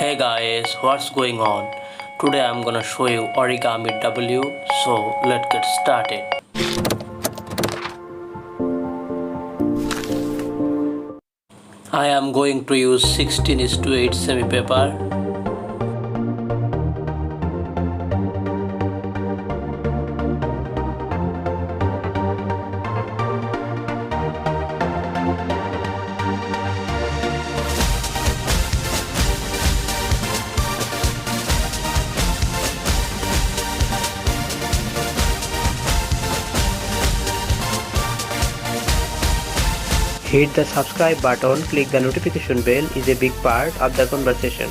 Hey guys, what's going on? Today I'm gonna show you origami W, so let's get started. I am going to use 16:8 semi paper. Hit the subscribe button, click the notification bell is a big part of the conversation.